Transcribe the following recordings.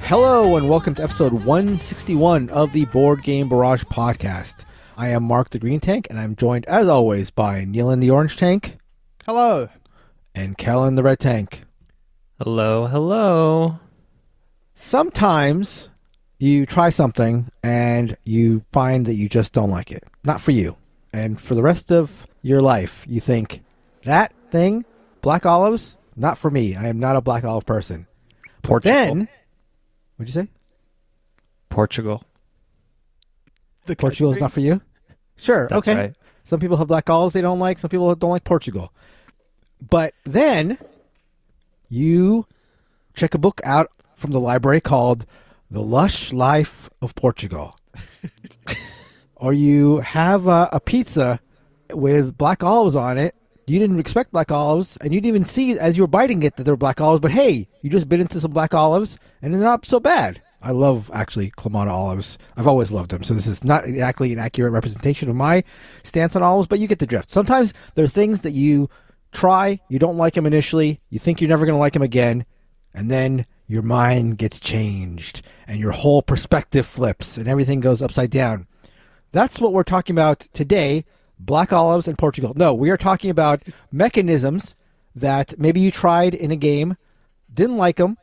Hello and welcome to episode 161 of the Board Game Barrage podcast. I am Mark the Green Tank, and I'm joined as always by Neelan the Orange Tank. Hello. And Kellen the Red Tank. Hello, hello. Sometimes you try something and you find that you just don't like it. Not for you. And for the rest of your life, you think, that thing, black olives, not for me. I am not a black olive person. Portugal. Then, what'd you say? Portugal. Portugal is not for you? Sure, That's okay. right. Some people have black olives they don't like. Some people don't like Portugal. But then you check a book out from the library called The Lush Life of Portugal. Or you have a pizza with black olives on it. You didn't expect black olives, and you didn't even see as you were biting it that they were black olives. But hey, you just bit into some black olives, and they're not so bad. I love, actually, Clamato olives. I've always loved them, so this is not exactly an accurate representation of my stance on olives, but you get the drift. Sometimes there's things that you try, you don't like them initially, you think you're never going to like them again, and then your mind gets changed, and your whole perspective flips, and everything goes upside down. That's what we're talking about today, black olives and Portugal. No, we are talking about mechanisms that maybe you tried in a game, didn't like them,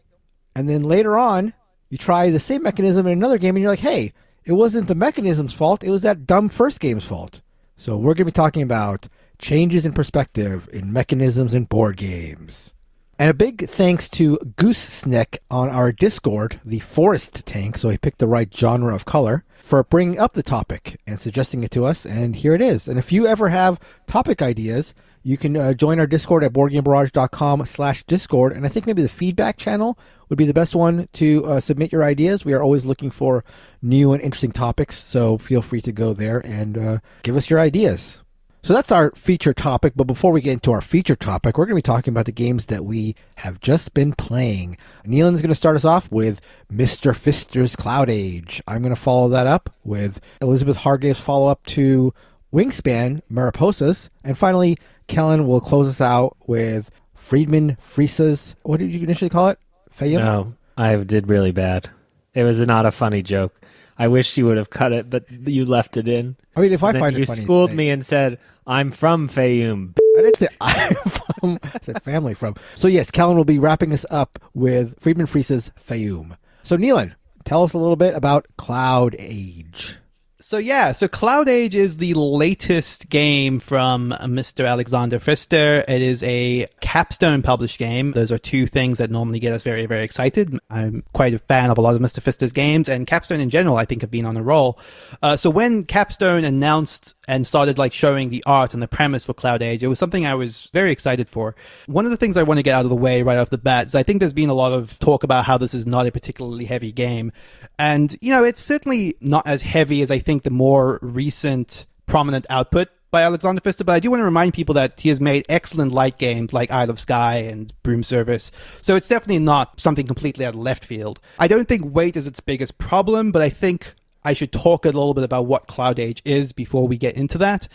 and then later on, you try the same mechanism in another game, and you're like, hey, it wasn't the mechanism's fault, it was that dumb first game's fault. So we're going to be talking about changes in perspective in mechanisms in board games. And a big thanks to Goose on our Discord, the Forest Tank, so he picked the right genre of color, for bringing up the topic and suggesting it to us, and here it is. And if you ever have topic ideas, you can join our Discord at BoardGameBarrage.com/Discord, and I think maybe the feedback channel would be the best one to submit your ideas. We are always looking for new and interesting topics, so feel free to go there and give us your ideas. So that's our feature topic, but before we get into our feature topic, we're going to be talking about the games that we have just been playing. Neelan's going to start us off with Mr. Fister's CloudAge. I'm going to follow that up with Elizabeth Hargrave's follow-up to Wingspan, Mariposas, and finally, Kellen will close us out with Friedman Friesa's, what did you initially call it? Faiyum? No, I did really bad. It was not a funny joke. I wish you would have cut it, but you left it in. I mean, if I And find then it funny. You schooled me and said, I'm from Faiyum. I didn't say I'm from, I said family from. So yes, Kellen will be wrapping us up with Friedman Friesa's Faiyum. So Neelan, tell us a little bit about CloudAge. So CloudAge is the latest game from Mr. Alexander Pfister. It is a Capstone published game. Those are two things that normally get us very, very excited. I'm quite a fan of a lot of Mr. Pfister's games, and Capstone in general, I think, have been on a roll. So when Capstone announced and started showing the art and the premise for CloudAge, it was something I was very excited for. One of the things I want to get out of the way right off the bat is I think there's been a lot of talk about how this is not a particularly heavy game. And, it's certainly not as heavy as I think the more recent prominent output by Alexander Pfister, but I do want to remind people that he has made excellent light games like Isle of Skye and Broom Service, so it's definitely not something completely out of left field. I don't think weight is its biggest problem, but I think I should talk a little bit about what CloudAge is before we get into that.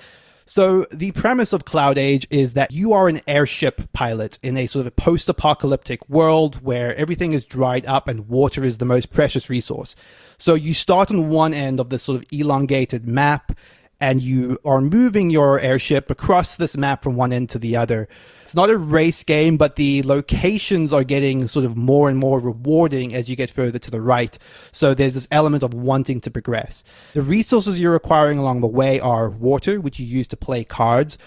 So the premise of CloudAge is that you are an airship pilot in a sort of a post-apocalyptic world where everything is dried up and water is the most precious resource. So you start on one end of this sort of elongated map, and you are moving your airship across this map from one end to the other. It's not a race game, but the locations are getting sort of more and more rewarding as you get further to the right. So there's this element of wanting to progress. The resources you're acquiring along the way are water, which you use to play cards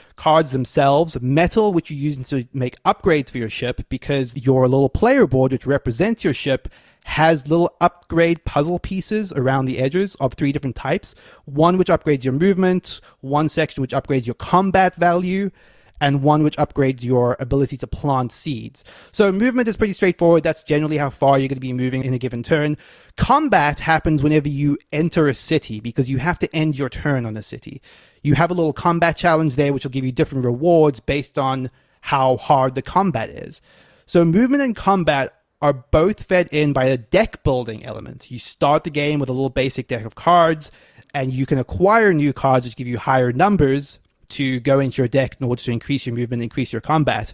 themselves, metal, which you use to make upgrades for your ship, because your little player board, which represents your ship, has little upgrade puzzle pieces around the edges of 3 different types. One which upgrades your movement, one section which upgrades your combat value, and one which upgrades your ability to plant seeds. So movement is pretty straightforward. That's generally how far you're going to be moving in a given turn. Combat happens whenever you enter a city, because you have to end your turn on a city. You have a little combat challenge there, which will give you different rewards based on how hard the combat is. So movement and combat are both fed in by a deck building element. You start the game with a little basic deck of cards, and you can acquire new cards which give you higher numbers to go into your deck in order to increase your movement, increase your combat.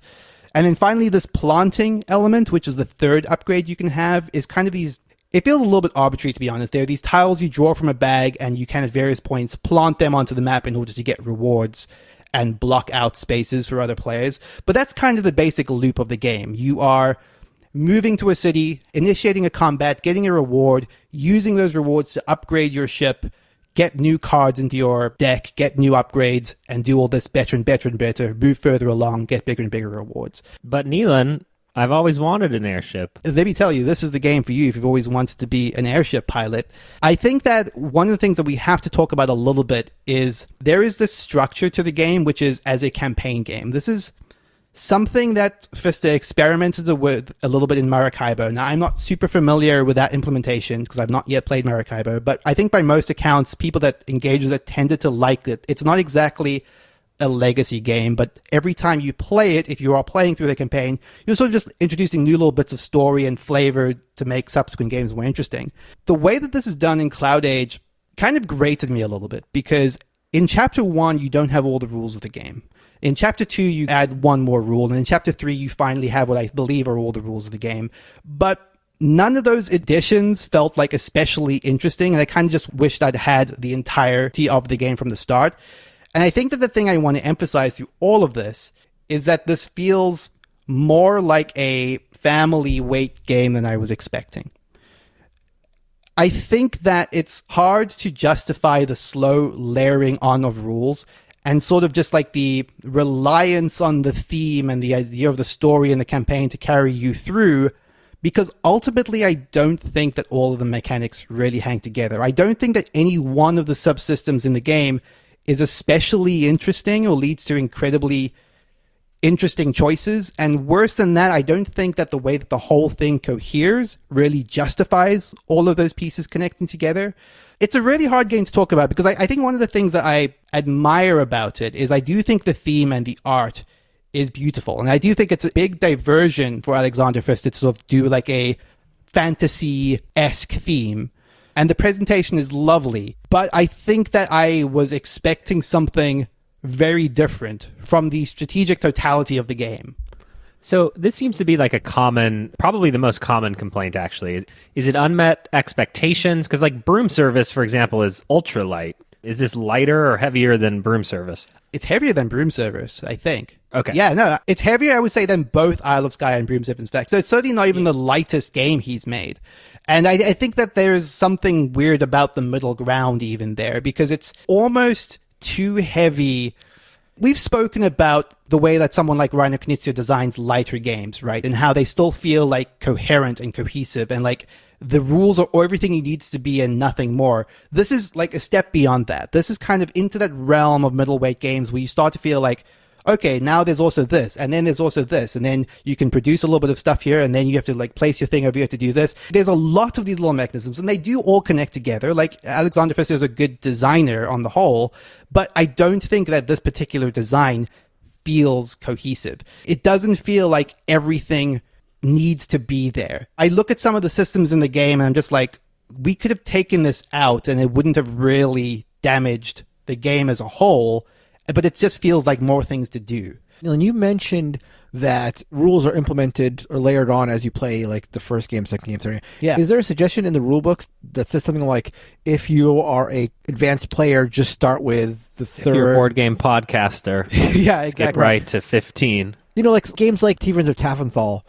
And then finally, this planting element, which is the third upgrade you can have, is kind of these it feels a little bit arbitrary, to be honest. There are these tiles you draw from a bag, and you can, at various points, plant them onto the map in order to get rewards and block out spaces for other players. But that's kind of the basic loop of the game. You are moving to a city, initiating a combat, getting a reward, using those rewards to upgrade your ship, get new cards into your deck, get new upgrades, and do all this better and better and better, move further along, get bigger and bigger rewards. But Neelan, I've always wanted an airship. Let me tell you, this is the game for you if you've always wanted to be an airship pilot. I think that one of the things that we have to talk about a little bit is there is this structure to the game, which is as a campaign game. This is something that Vista experimented with a little bit in Maracaibo. Now, I'm not super familiar with that implementation because I've not yet played Maracaibo, but I think by most accounts, people that engage with it tended to like it. It's not exactly a legacy game, but every time you play it, if you are playing through the campaign, you're sort of just introducing new little bits of story and flavor to make subsequent games more interesting. The way that this is done in CloudAge kind of grated me a little bit, because in Chapter 1, you don't have all the rules of the game. In Chapter 2, you add one more rule, and in Chapter 3, you finally have what I believe are all the rules of the game. But none of those additions felt like especially interesting, and I kind of just wished I'd had the entirety of the game from the start. And I think that the thing I want to emphasize through all of this is that this feels more like a family weight game than I was expecting. I think that it's hard to justify the slow layering on of rules and sort of just like the reliance on the theme and the idea of the story and the campaign to carry you through, because ultimately I don't think that all of the mechanics really hang together. I don't think that any one of the subsystems in the game is especially interesting or leads to incredibly interesting choices. And worse than that, I don't think that the way that the whole thing coheres really justifies all of those pieces connecting together. It's a really hard game to talk about because I think one of the things that I admire about it is I do think the theme and the art is beautiful. And I do think it's a big diversion for Alexander Fist to sort of do like a fantasy-esque theme. And the presentation is lovely, but I think that I was expecting something very different from the strategic totality of the game. So this seems to be like a common, probably the most common complaint actually. Is it unmet expectations? Because like Broom Service, for example, is ultra light. Is this lighter or heavier than Broom Service? It's heavier than Broom Service, I think. Okay. Yeah, no, it's heavier, I would say, than both Isle of Skye and Broom Service, in fact. So it's certainly not even the lightest game he's made. And I think that there's something weird about the middle ground even there, because it's almost too heavy. We've spoken about the way that someone like Reiner Knizia designs lighter games, right? And how they still feel like coherent and cohesive and like the rules are everything he needs to be and nothing more. This is like a step beyond that. This is kind of into that realm of middleweight games where you start to feel like, okay, now there's also this, and then there's also this, and then you can produce a little bit of stuff here, and then you have to like place your thing over here to do this. There's a lot of these little mechanisms, and they do all connect together. Like Alexander Pfister is a good designer on the whole, but I don't think that this particular design feels cohesive. It doesn't feel like everything needs to be there. I look at some of the systems in the game, and I'm just like, we could have taken this out, and it wouldn't have really damaged the game as a whole. But it just feels like more things to do. And you mentioned that rules are implemented or layered on as you play like the first game, second game, third game. Yeah. Is there a suggestion in the rule books that says something like, if you are a advanced player, just start with the third... If you're a board game podcaster, yeah, exactly. skip right to 15. You know, like games like Taverns of Tiefenthal.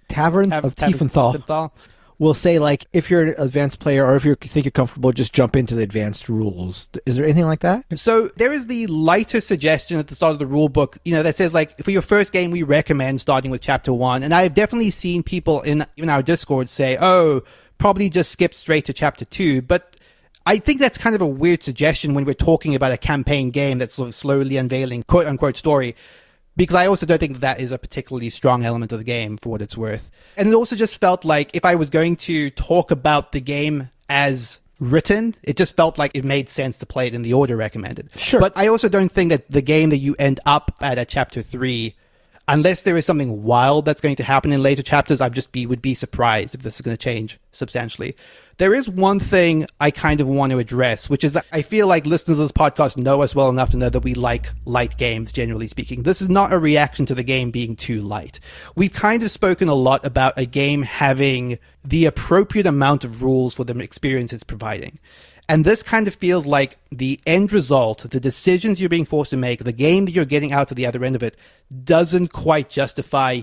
Taverns of Tiefenthal will say, like, if you're an advanced player or if you think you're comfortable, just jump into the advanced rules. Is there anything like that? So there is the lighter suggestion at the start of the rule book, you know, that says, like, for your first game, we recommend starting with Chapter 1. And I've definitely seen people in our Discord say, oh, probably just skip straight to Chapter 2. But I think that's kind of a weird suggestion when we're talking about a campaign game that's sort of slowly unveiling quote-unquote story. Because I also don't think that is a particularly strong element of the game, for what it's worth. And it also just felt like if I was going to talk about the game as written, it just felt like it made sense to play it in the order recommended. Sure. But I also don't think that the game that you end up at Chapter 3 unless there is something wild that's going to happen in later chapters, would be surprised if this is going to change substantially. There is one thing I kind of want to address, which is that I feel like listeners of this podcast know us well enough to know that we like light games, generally speaking. This is not a reaction to the game being too light. We've kind of spoken a lot about a game having the appropriate amount of rules for the experience it's providing. And this kind of feels like the end result, the decisions you're being forced to make, the game that you're getting out to the other end of it, doesn't quite justify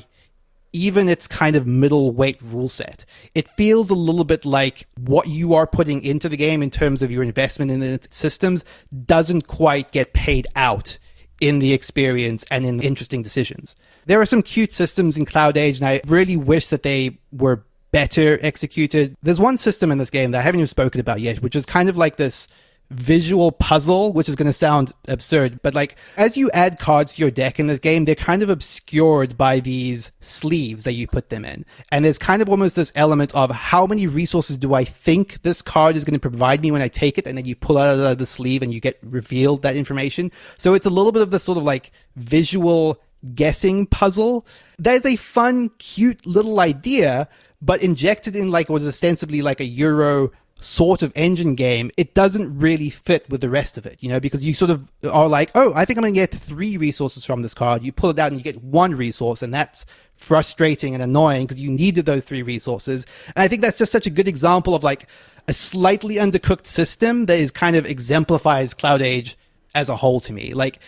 even its kind of middleweight rule set. It feels a little bit like what you are putting into the game in terms of your investment in its systems doesn't quite get paid out in the experience and in the interesting decisions. There are some cute systems in CloudAge, and I really wish that they were better executed. There's one system in this game that I haven't even spoken about yet, which is kind of like this visual puzzle, which is going to sound absurd, but like as you add cards to your deck in this game, they're kind of obscured by these sleeves that you put them in. And there's kind of almost this element of how many resources do I think this card is going to provide me when I take it, and then you pull out of the sleeve and you get revealed that information. So it's a little bit of this sort of like visual guessing puzzle. That is a fun, cute little idea, but injected in like what is ostensibly like a Euro sort of engine game, it doesn't really fit with the rest of it, because you sort of are like, oh, I think I'm going to get 3 resources from this card. You pull it out and you get 1 resource, and that's frustrating and annoying because you needed those 3 resources. And I think that's just such a good example of like a slightly undercooked system that is kind of exemplifies CloudAge as a whole to me. Like,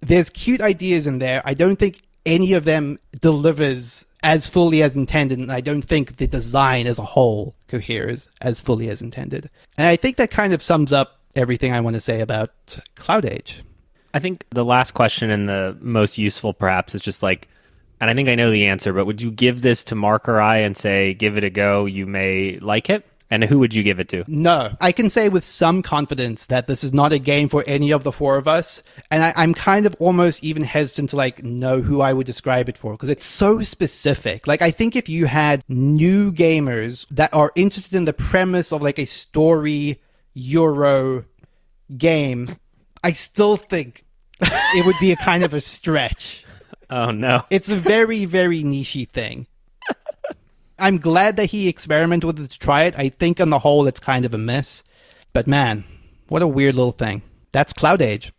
there's cute ideas in there. I don't think any of them delivers as fully as intended, and I don't think the design as a whole coheres as fully as intended. And I think that kind of sums up everything I want to say about CloudAge. I think the last question and the most useful perhaps is just like, and I think I know the answer, but would you give this to Mark or I and say, give it a go, you may like it? And who would you give it to? No, I can say with some confidence that this is not a game for any of the 4 of us. And I'm kind of almost even hesitant to like know who I would describe it for, because it's so specific. Like, I think if you had new gamers that are interested in the premise of like a story Euro game, I still think it would be a kind of a stretch. Oh no. It's a very, very niche-y thing. I'm glad that he experimented with it to try it. I think on the whole, it's kind of a miss. But man, what a weird little thing. That's CloudAge.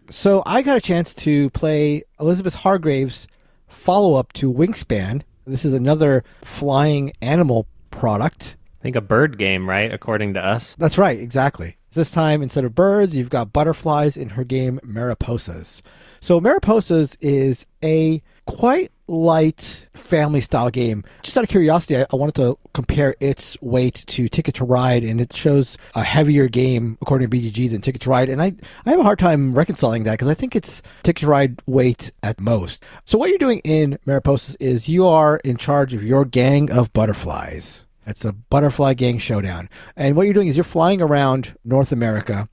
So I got a chance to play Elizabeth Hargrave's follow-up to Wingspan. This is another flying animal product. I think a bird game, right? According to us. That's right, exactly. This time, instead of birds, you've got butterflies in her game Mariposas. So Mariposas is a quite light family-style game. Just out of curiosity, I wanted to compare its weight to Ticket to Ride, and it shows a heavier game, according to BGG, than Ticket to Ride. And I have a hard time reconciling that because I think it's Ticket to Ride weight at most. So what you're doing in Mariposas is you are in charge of your gang of butterflies. It's a butterfly gang showdown. And what you're doing is you're flying around North America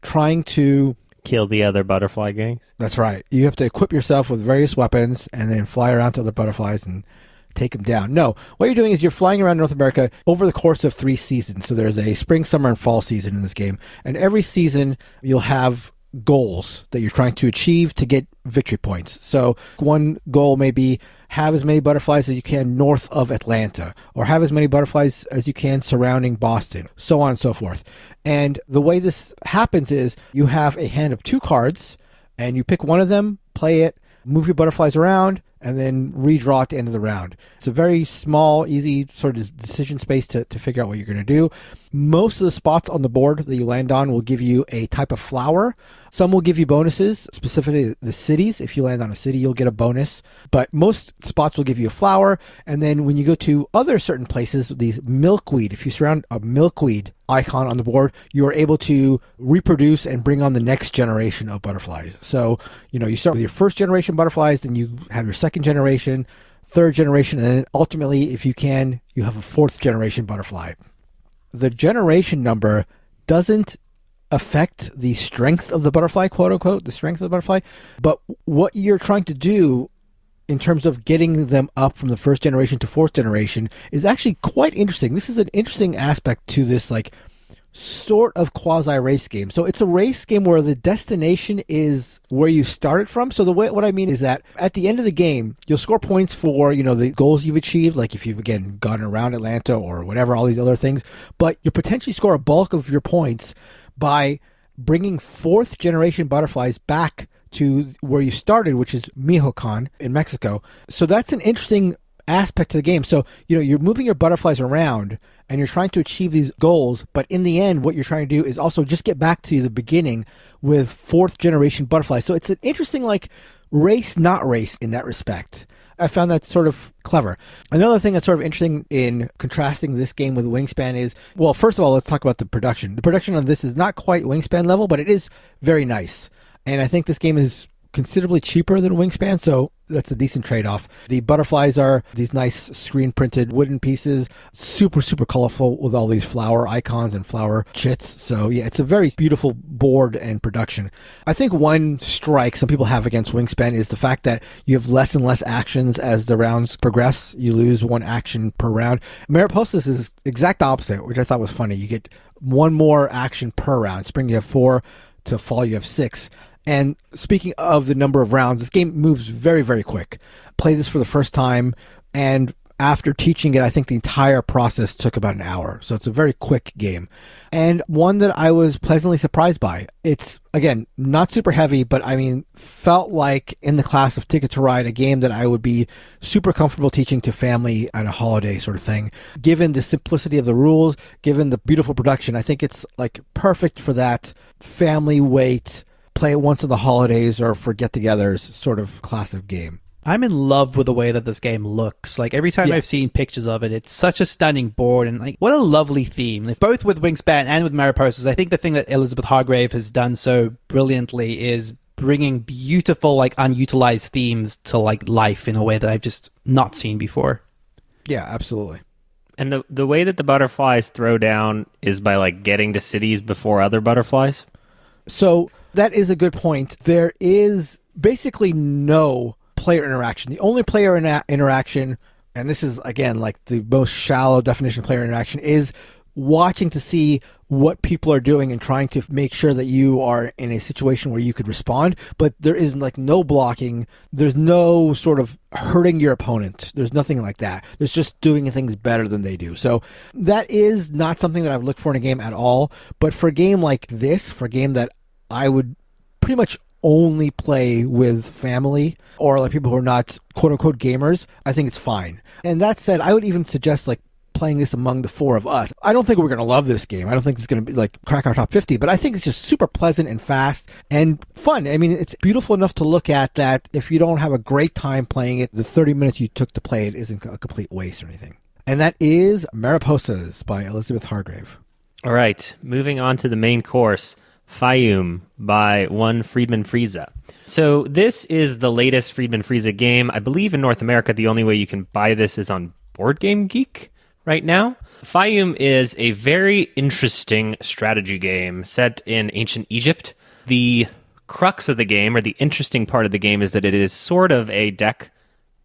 trying to kill the other butterfly gangs. That's right. You have to equip yourself with various weapons and then fly around to other butterflies and take them down. No, what you're doing is you're flying around North America over the course of 3 seasons. So there's a spring, summer, and fall season in this game. And every season you'll have goals that you're trying to achieve to get victory points. So one goal may be have as many butterflies as you can north of Atlanta, or have as many butterflies as you can surrounding Boston, so on and so forth. And the way this happens is you have a hand of 2 cards, and you pick one of them, play it, move your butterflies around, and then redraw at the end of the round. It's a very small, easy sort of decision space to figure out what you're going to do. Most of the spots on the board that you land on will give you a type of flower. Some will give you bonuses, specifically the cities. If you land on a city, you'll get a bonus. But most spots will give you a flower. And then when you go to other certain places, these milkweed, if you surround a milkweed icon on the board, you are able to reproduce and bring on the next generation of butterflies. So, you start with your first generation butterflies, then you have your second generation, third generation, and then ultimately, if you can, you have a 4th generation butterfly. The generation number doesn't affect the strength of the butterfly, quote unquote, the strength of the butterfly, but what you're trying to do in terms of getting them up from the 1st generation to 4th generation is actually quite interesting. This is an interesting aspect to this like sort of quasi-race game. So it's a race game where the destination is where you started from. So what I mean is that at the end of the game, you'll score points for, the goals you've achieved, like if you've, again, gotten around Atlanta or whatever, all these other things. But you'll potentially score a bulk of your points by bringing fourth generation butterflies back to where you started, which is Michoacan in Mexico. So that's an interesting aspect to the game. So, you're moving your butterflies around and you're trying to achieve these goals, but in the end, what you're trying to do is also just get back to the beginning with fourth generation butterflies. So it's an interesting, race, not race in that respect. I found that sort of clever. Another thing that's sort of interesting in contrasting this game with Wingspan is, well, first of all, let's talk about the production. The production on this is not quite Wingspan level, but it is very nice. And I think this game is considerably cheaper than Wingspan, so that's a decent trade-off. The butterflies are these nice screen-printed wooden pieces, super, super colorful with all these flower icons and flower chits. So yeah, it's a very beautiful board and production. I think one strike some people have against Wingspan is the fact that you have less and less actions as the rounds progress. You lose one action per round. Mariposas is exact opposite, which I thought was funny. You get one more action per round. Spring, you have 4. To fall, you have 6. And speaking of the number of rounds, this game moves very, very quick. Played this for the first time, and after teaching it, I think the entire process took about an hour. So it's a very quick game. And one that I was pleasantly surprised by. It's, again, not super heavy, but felt like in the class of Ticket to Ride, a game that I would be super comfortable teaching to family on a holiday sort of thing. Given the simplicity of the rules, given the beautiful production, I think it's perfect for that family weight, play it once in the holidays or for get-togethers sort of class of game. I'm in love with the way that this game looks. Every time I've seen pictures of it, it's such a stunning board, and what a lovely theme. Both with Wingspan and with Mariposas, I think the thing that Elizabeth Hargrave has done so brilliantly is bringing beautiful, unutilized themes to life in a way that I've just not seen before. Yeah, absolutely. And the way that the butterflies throw down is by getting to cities before other butterflies? So that is a good point. There is basically no player interaction. The only player interaction, and this is, again, the most shallow definition of player interaction, is watching to see what people are doing and trying to make sure that you are in a situation where you could respond. But there is no blocking. There's no sort of hurting your opponent. There's nothing like that. There's just doing things better than they do. So that is not something that I would look for in a game at all. But for a game like this, for a game that I would pretty much only play with family or people who are not quote-unquote gamers, I think it's fine. And that said, I would even suggest playing this among the 4 of us. I don't think we're going to love this game. I don't think it's going to be crack our top 50, but I think it's just super pleasant and fast and fun. It's beautiful enough to look at that if you don't have a great time playing it, the 30 minutes you took to play it isn't a complete waste or anything. And that is Mariposas by Elizabeth Hargrave. All right, moving on to the main course. Faiyum by one Friedman Friese. So this is the latest Friedman Friese game. I believe in North America, the only way you can buy this is on Board Game Geek right now. Faiyum is a very interesting strategy game set in ancient Egypt. The crux of the game, or the interesting part of the game, is that it is sort of a deck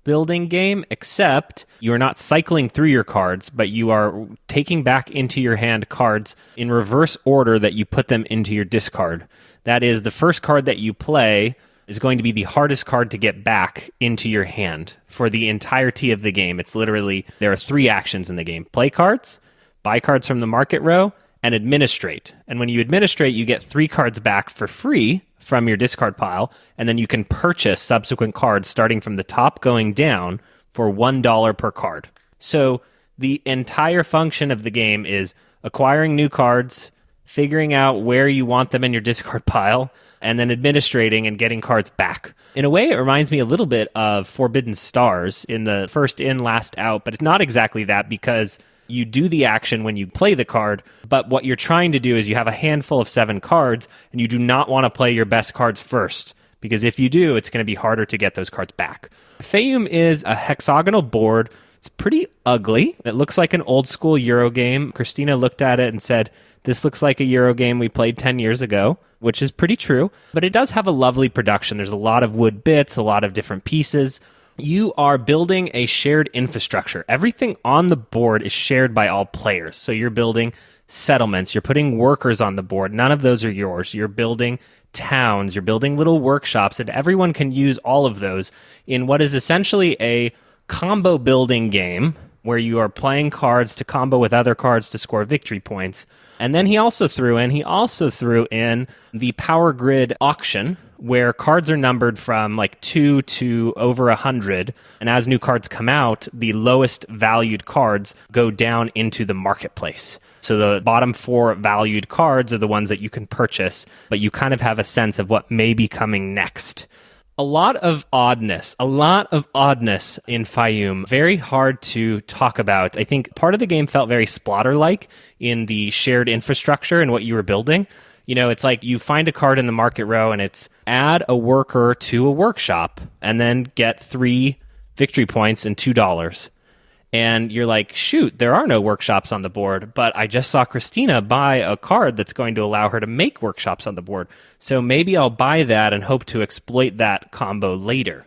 building game, except you're not cycling through your cards, but you are taking back into your hand cards in reverse order that you put them into your discard. That is, the first card that you play is going to be the hardest card to get back into your hand for the entirety of the game. It's literally, there are 3 actions in the game. Play cards, buy cards from the market row, and administrate. And when you administrate, you get 3 cards back for free from your discard pile, and then you can purchase subsequent cards starting from the top going down for $1 per card. So the entire function of the game is acquiring new cards, figuring out where you want them in your discard pile, and then administrating and getting cards back. In a way, it reminds me a little bit of Forbidden Stars in the first in, last out, but it's not exactly that because you do the action when you play the card, but what you're trying to do is you have a handful of 7 cards, and you do not want to play your best cards first, because if you do, it's going to be harder to get those cards back. Faiyum is a hexagonal board. It's pretty ugly. It looks like an old school Euro game. Christina looked at it and said, this looks like a Euro game we played 10 years ago, which is pretty true, but it does have a lovely production. There's a lot of wood bits, a lot of different pieces. You are building a shared infrastructure. Everything on the board is shared by all players. So you're building settlements. You're putting workers on the board. None of those are yours. You're building towns. You're building little workshops, and everyone can use all of those in what is essentially a combo building game where you are playing cards to combo with other cards to score victory points. And then he also threw in the power grid auction, where cards are numbered from like 2 to over 100. And as new cards come out, the lowest valued cards go down into the marketplace. So the bottom 4 valued cards are the ones that you can purchase, but you kind of have a sense of what may be coming next. A lot of oddness in Faiyum. Very hard to talk about. I think part of the game felt very Splatter-like in the shared infrastructure and what you were building. You know, it's like you find a card in the market row and it's add a worker to a workshop and then get 3 victory points and $2. And you're like, shoot, there are no workshops on the board, but I just saw Christina buy a card that's going to allow her to make workshops on the board. So maybe I'll buy that and hope to exploit that combo later.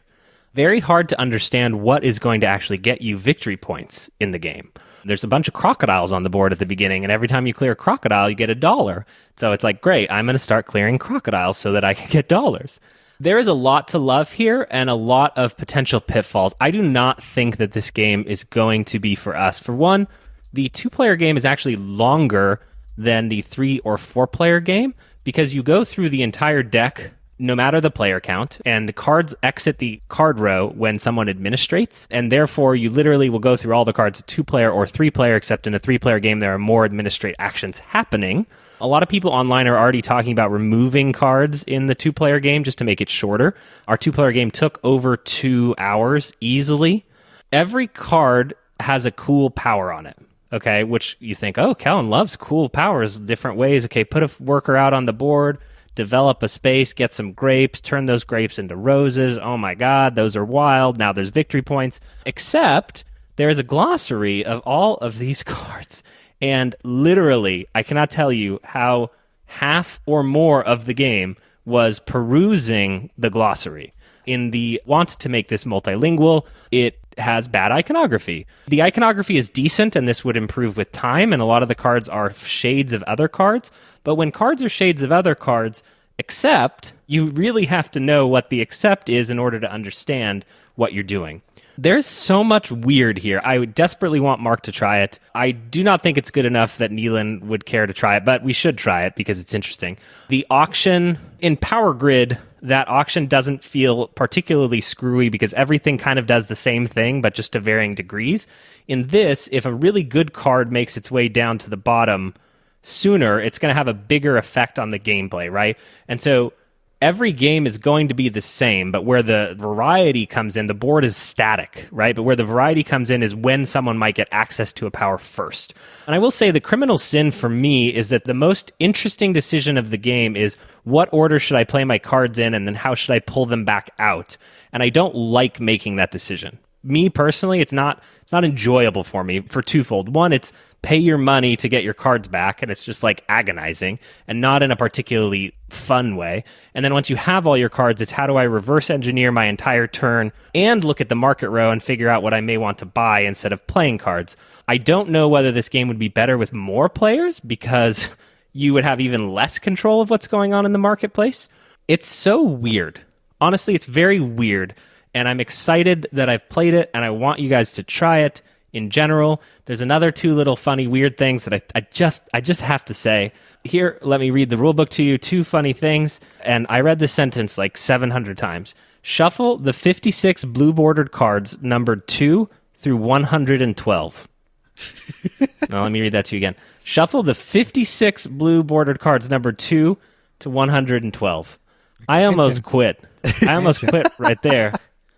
Very hard to understand what is going to actually get you victory points in the game. There's a bunch of crocodiles on the board at the beginning, and every time you clear a crocodile, you get $1. So it's like, great, I'm going to start clearing crocodiles so that I can get dollars. There is a lot to love here and a lot of potential pitfalls. I do not think that this game is going to be for us. For one, the 2-player game is actually longer than the 3 or 4-player game because you go through the entire deck no matter the player count, and the cards exit the card row when someone administrates, and therefore you literally will go through all the cards 2-player or 3-player, except in a 3-player game there are more administrate actions happening. A lot of people online are already talking about removing cards in the 2-player game just to make it shorter. Our 2-player game took over 2 hours easily. Every card has a cool power on it, okay? Which you think, oh, Kellen loves cool powers different ways. Okay, put a worker out on the board, develop a space, get some grapes, turn those grapes into roses. Oh my God, those are wild. Now there's victory points. Except there's a glossary of all of these cards. And literally, I cannot tell you how half or more of the game was perusing the glossary. In the want to make this multilingual, it has bad iconography. The iconography is decent, and this would improve with time, and a lot of the cards are shades of other cards. But when cards are shades of other cards, except, you really have to know what the except is in order to understand what you're doing. There's so much weird here. I would desperately want Mark to try it. I do not think it's good enough that Neelan would care to try it, but we should try it because it's interesting. The auction in Power Grid, that auction doesn't feel particularly screwy because everything kind of does the same thing, but just to varying degrees. In this, if a really good card makes its way down to the bottom sooner, it's going to have a bigger effect on the gameplay, right? And so every game is going to be the same, but where the variety comes in, the board is static, right? But where the variety comes in is when someone might get access to a power first. And I will say the criminal sin for me is that the most interesting decision of the game is what order should I play my cards in, and then how should I pull them back out? And I don't like making that decision. Me personally, it's not enjoyable for me for twofold. One, it's pay your money to get your cards back, and it's just like agonizing and not in a particularly fun way. And then once you have all your cards, it's how do I reverse engineer my entire turn and look at the market row and figure out what I may want to buy instead of playing cards. I don't know whether this game would be better with more players because you would have even less control of what's going on in the marketplace. It's so weird. Honestly, it's very weird. And I'm excited that I've played it, and I want you guys to try it in general. There's another 2 little funny, weird things that I just have to say. Here, let me read the rulebook to you. 2 funny things, and I read this sentence like 700 times. Shuffle the 56 blue-bordered cards numbered 2 through 112. Now, let me read that to you again. Shuffle the 56 blue-bordered cards numbered 2 to 112. I almost quit. I almost quit right there.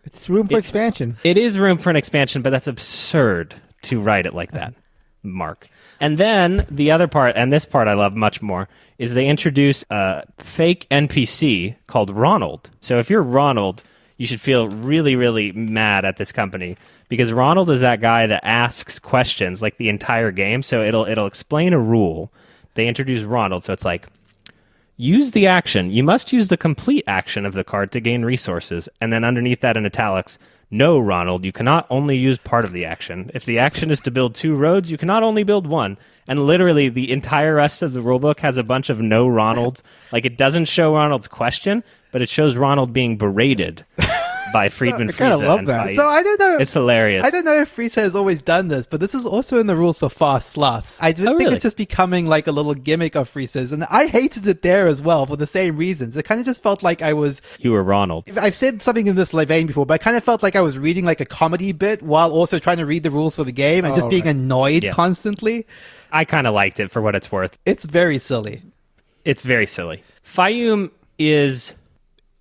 It's room for expansion. It is room for an expansion, but that's absurd to write it like that, Mark. And then the other part, and this part I love much more, is they introduce a fake NPC called Ronald. So if you're Ronald, you should feel really, really mad at this company because Ronald is that guy that asks questions like the entire game. So it'll explain a rule. They introduce Ronald, so it's like, use the action. You must use the complete action of the card to gain resources. And then underneath that in italics, no, Ronald, you cannot only use part of the action. If the action is to build 2 roads, you cannot only build 1. And literally the entire rest of the rulebook has a bunch of no Ronalds. Like, it doesn't show Ronald's question, but it shows Ronald being berated by Friedman I kind of Friese love and that. Faiyum. So I don't know. It's hilarious. I don't know if Friese has always done this, but this is also in the rules for fast sloths. I think really? it's just becoming like a little gimmick of Friese's, and I hated it there as well for the same reasons. It kind of just felt like I was... You were Ronald. I've said something in this vein before, but I kind of felt like I was reading like a comedy bit while also trying to read the rules for the game and just being annoyed constantly. I kind of liked it for what it's worth. It's very silly. It's very silly. Faiyum is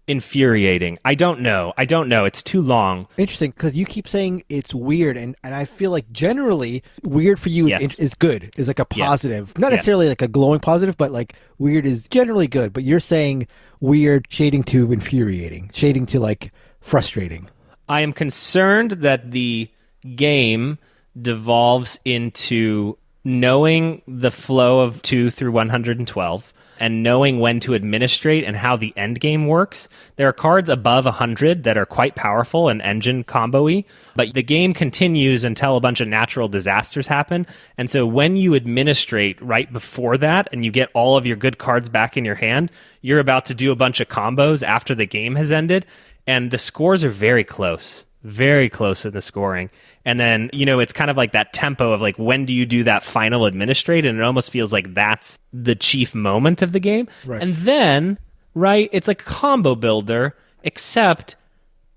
infuriating. I don't know. It's too long. Interesting, because you keep saying it's weird, and I feel like generally weird for you is good, is like a positive. Not necessarily like a glowing positive, but like weird is generally good. But you're saying weird shading to infuriating, shading to like frustrating. I am concerned that the game devolves into knowing the flow of 2 through 112 and knowing when to administrate and how the end game works. There are cards above 100 that are quite powerful and engine combo-y, but the game continues until a bunch of natural disasters happen. And so when you administrate right before that and you get all of your good cards back in your hand, you're about to do a bunch of combos after the game has ended, and the scores are very close in the scoring. And then, it's kind of like that tempo of like, when do you do that final administrate? And it almost feels like that's the chief moment of the game. Right. And then, it's like a combo builder, except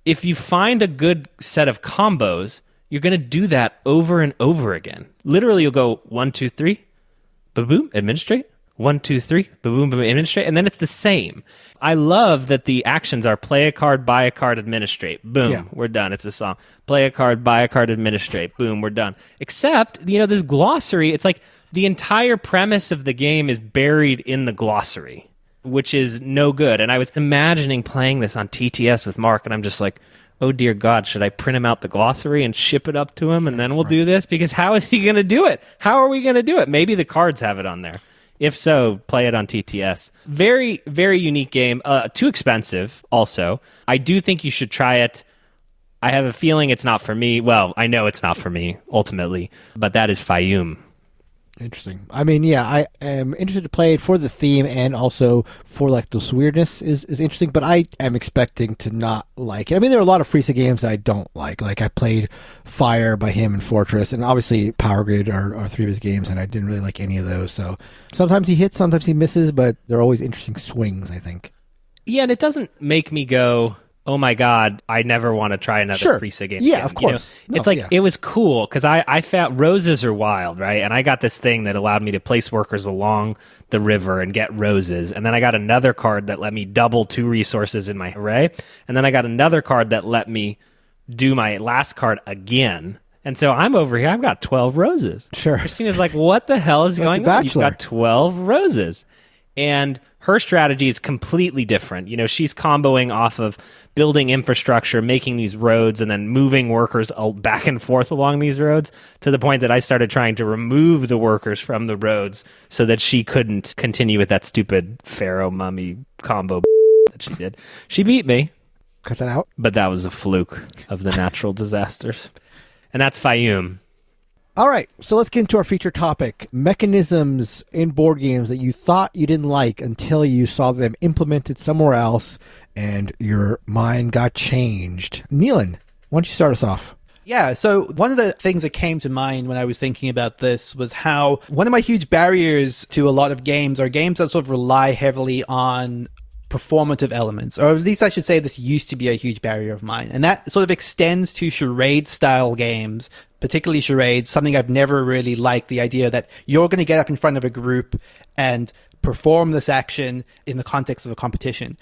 if you find a good set of combos, you're going to do that over and over again. Literally, you'll go 1, 2, 3, boom, administrate. 1, 2, 3, boom, boom, administrate, and then it's the same. I love that the actions are play a card, buy a card, administrate. Boom, we're done. It's a song. Play a card, buy a card, administrate. Boom, we're done. Except, this glossary, it's like the entire premise of the game is buried in the glossary, which is no good. And I was imagining playing this on TTS with Mark, and I'm just like, oh dear God, should I print him out the glossary and ship it up to him, and then we'll do this? Because how is he going to do it? How are we going to do it? Maybe the cards have it on there. If so, play it on TTS. Very, very unique game. Too expensive, also. I do think you should try it. I have a feeling it's not for me. Well, I know it's not for me, ultimately. But that is Faiyum. Interesting. I mean, I am interested to play it for the theme and also for like this weirdness is interesting, but I am expecting to not like it. I mean, there are a lot of Friese games that I don't like. Like I played Fire by him and Fortress, and obviously Power Grid are 3 of his games, and I didn't really like any of those. So sometimes he hits, sometimes he misses, but they're always interesting swings, I think. Yeah, and it doesn't make me go, oh my God, I never want to try another Friese game. Yeah, again. of course. It's like, it was cool because I found roses are wild, right? And I got this thing that allowed me to place workers along the river and get roses. And then I got another card that let me double 2 resources in my array. And then I got another card that let me do my last card again. And so I'm over here, I've got 12 roses. Sure. Christina's like, what the hell is going on? You've got 12 roses. And her strategy is completely different. She's comboing off of building infrastructure, making these roads, and then moving workers back and forth along these roads to the point that I started trying to remove the workers from the roads so that she couldn't continue with that stupid pharaoh mummy combo that she did. She beat me. Cut that out. But that was a fluke of the natural disasters. And that's Faiyum. All right, so let's get into our feature topic. Mechanisms in board games that you thought you didn't like until you saw them implemented somewhere else and your mind got changed. Neelan, why don't you start us off? Yeah, so one of the things that came to mind when I was thinking about this was how one of my huge barriers to a lot of games are games that sort of rely heavily on performative elements, or at least I should say this used to be a huge barrier of mine. And that sort of extends to charade-style games, particularly charades, something I've never really liked, the idea that you're going to get up in front of a group and perform this action in the context of a competition.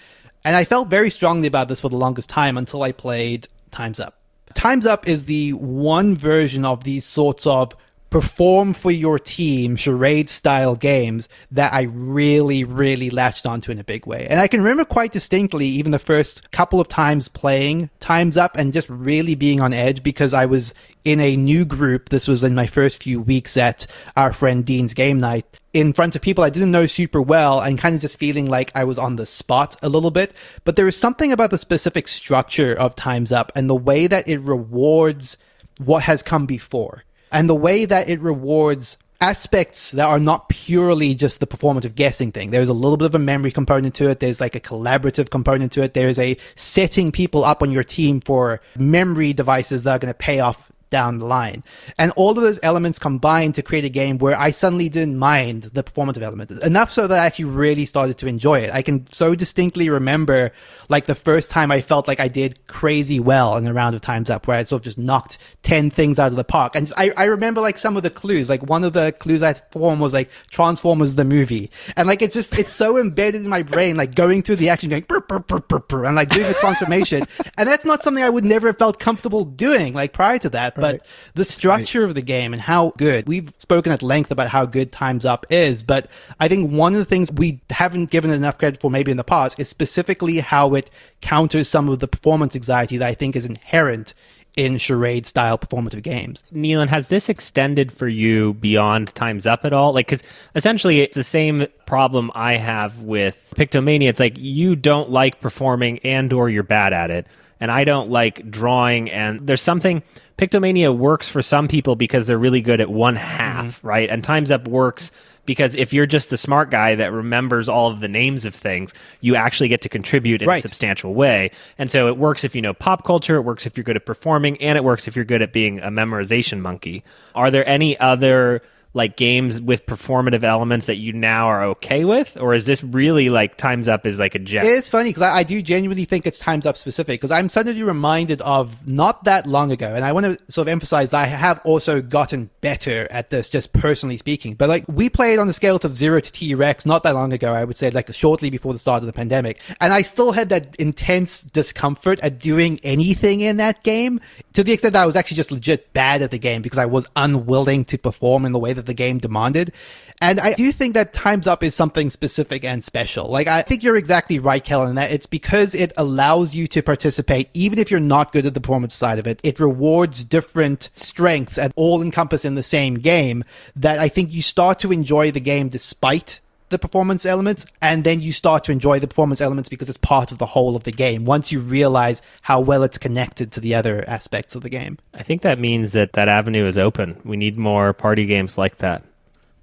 And I felt very strongly about this for the longest time until I played Time's Up. Time's Up is the one version of these sorts of perform for your team charade style games that I really, really latched onto in a big way. And I can remember quite distinctly even the first couple of times playing Time's Up and just really being on edge because I was in a new group. This was in my first few weeks at our friend Dean's game night in front of people I didn't know super well and kind of just feeling like I was on the spot a little bit. But there was something about the specific structure of Time's Up and the way that it rewards what has come before. And the way that it rewards aspects that are not purely just the performative guessing thing. There's a little bit of a memory component to it. There's like a collaborative component to it. There's a setting people up on your team for memory devices that are going to pay off down the line. And all of those elements combined to create a game where I suddenly didn't mind the performative element. Enough so that I actually really started to enjoy it. I can so distinctly remember like the first time I felt like I did crazy well in a round of Time's Up, where I sort of just knocked 10 things out of the park. And I remember like some of the clues. Like one of the clues I formed was like Transformers the movie. And like it's so embedded in my brain, like going through the action, going burr, burr, burr, burr, burr, and like doing a transformation. And that's not something I would never have felt comfortable doing like prior to that. But the structure of the game and how good, we've spoken at length about how good Time's Up is, but I think one of the things we haven't given enough credit for maybe in the past is specifically how it counters some of the performance anxiety that I think is inherent in charade-style performative games. Neelan, has this extended for you beyond Time's Up at all? Like, because essentially it's the same problem I have with Pictomania. It's like you don't like performing and or you're bad at it, and I don't like drawing, and there's something... Pictomania works for some people because they're really good at one half, right? And Time's Up works because if you're just a smart guy that remembers all of the names of things, you actually get to contribute in a substantial way. And so it works if you know pop culture, it works if you're good at performing, and it works if you're good at being a memorization monkey. Are there any other like games with performative elements that you now are okay with, or is this really like Time's Up is like a gem? It's funny because I do genuinely think it's Time's Up specific, because I'm suddenly reminded of not that long ago, and I want to sort of emphasize that I have also gotten better at this, just personally speaking. But like we played on the scale of 0 to T-Rex not that long ago, I would say like shortly before the start of the pandemic, and I still had that intense discomfort at doing anything in that game, to the extent that I was actually just legit bad at the game because I was unwilling to perform in the way that the game demanded. And I do think that Time's Up is something specific and special. Like, I think you're exactly right, Kellen, that it's because it allows you to participate, even if you're not good at the performance side of it. It rewards different strengths and all encompassed in the same game, that I think you start to enjoy the game despite the performance elements, and then you start to enjoy the performance elements because it's part of the whole of the game once you realize how well it's connected to the other aspects of the game. I think that means that avenue is open. We need more party games like that.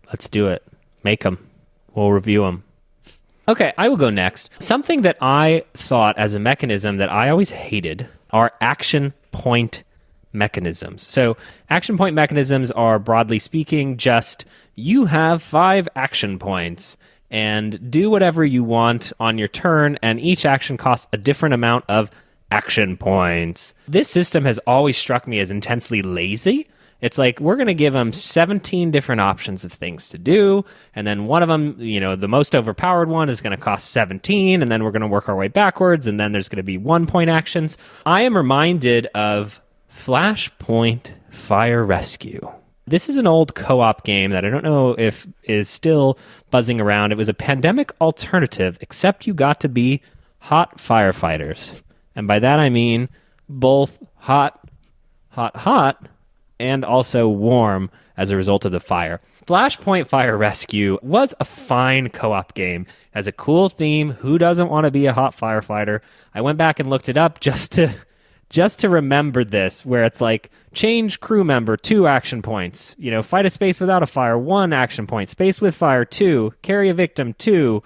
Let's do it. Make them. We'll review them. Okay, I will go next. Something that I thought as a mechanism that I always hated are action point mechanisms. So action point mechanisms are, broadly speaking, just you have 5 action points and do whatever you want on your turn, and each action costs a different amount of action points. This system has always struck me as intensely lazy. It's like, we're going to give them 17 different options of things to do, and then one of them, you know, the most overpowered one is going to cost 17, and then we're going to work our way backwards, and then there's going to be 1-point actions. I am reminded of Flashpoint Fire Rescue. This is an old co-op game that I don't know if is still buzzing around. It was a pandemic alternative, except you got to be hot firefighters. And by that I mean both hot, and also warm as a result of the fire. Flashpoint Fire Rescue was a fine co-op game. Has a cool theme. Who doesn't want to be a hot firefighter? I went back and looked it up just to remember this, where it's like, change crew member, 2 action points. You know, fight a space without a fire, 1 action point. Space with fire, 2. Carry a victim, 2.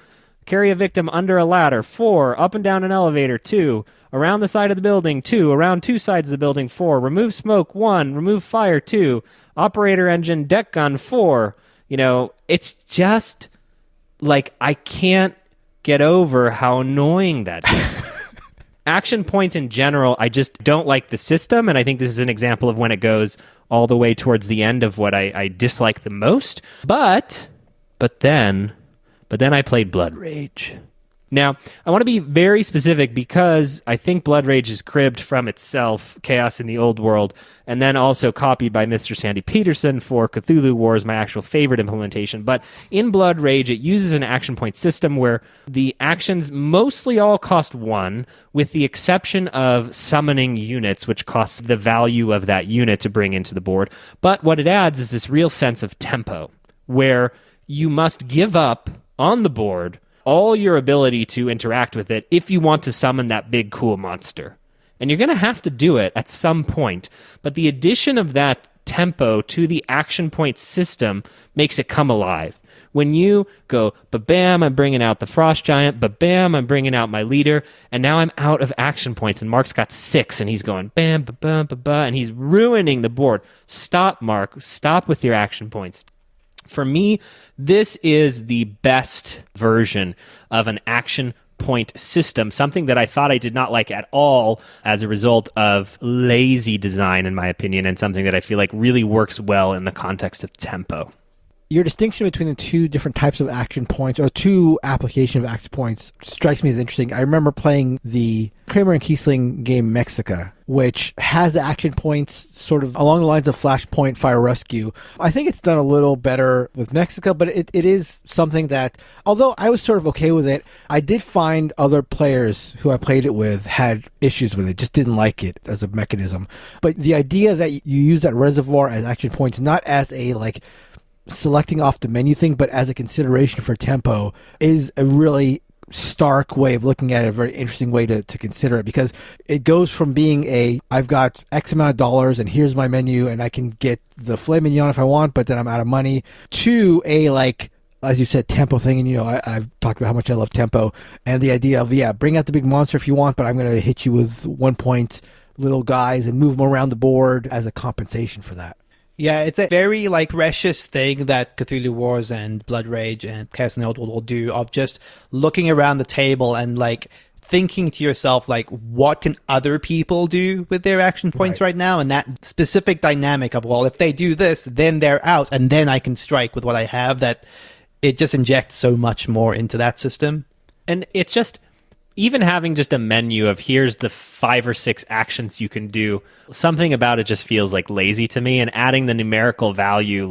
Carry a victim under a ladder, 4. Up and down an elevator, 2. Around the side of the building, 2. Around 2 sides of the building, 4. Remove smoke, 1. Remove fire, 2. Operator engine, deck gun, 4. You know, it's just like, I can't get over how annoying that is. Action points in general, I just don't like the system, and I think this is an example of when it goes all the way towards the end of what I dislike the most. But then I played Blood Rage. Now, I want to be very specific because I think Blood Rage is cribbed from itself, Chaos in the Old World, and then also copied by Mr. Sandy Peterson for Cthulhu Wars, my actual favorite implementation. But in Blood Rage, it uses an action point system where the actions mostly all cost 1, with the exception of summoning units, which costs the value of that unit to bring into the board. But what it adds is this real sense of tempo, where you must give up on the board all your ability to interact with it if you want to summon that big cool monster. And you're going to have to do it at some point. But the addition of that tempo to the action point system makes it come alive. When you go, ba-bam, I'm bringing out the Frost Giant, ba-bam, I'm bringing out my leader, and now I'm out of action points, and Mark's got 6, and he's going bam, ba-bam, ba-ba, and he's ruining the board. Stop, Mark. Stop with your action points. For me, this is the best version of an action point system, something that I thought I did not like at all as a result of lazy design, in my opinion, and something that I feel like really works well in the context of tempo. Your distinction between the two different types of action points, or two application of action points, strikes me as interesting. I remember playing the Kramer and Kiesling game Mexica, which has action points sort of along the lines of Flashpoint Fire Rescue. I think it's done a little better with Mexica, but it is something that, although I was sort of okay with it, I did find other players who I played it with had issues with it, just didn't like it as a mechanism. But the idea that you use that reservoir as action points, not as a like selecting off the menu thing, but as a consideration for tempo, is a really stark way of looking at it, a very interesting way to consider it, because it goes from being I've got X amount of dollars and here's my menu and I can get the filet mignon if I want, but then I'm out of money, to like, as you said, tempo thing. And I've talked about how much I love tempo, and the idea of, bring out the big monster if you want, but I'm going to hit you with 1 point little guys and move them around the board as a compensation for that. Yeah, it's a very precious thing that Cthulhu Wars and Blood Rage and Chaos and the Old World will do, of just looking around the table and thinking to yourself, what can other people do with their action points right now? And that specific dynamic of, well, if they do this, then they're out, and then I can strike with what I have. That it just injects so much more into that system. And it's just, even having just a menu of here's the 5 or 6 actions you can do, something about it just feels lazy to me. And adding the numerical value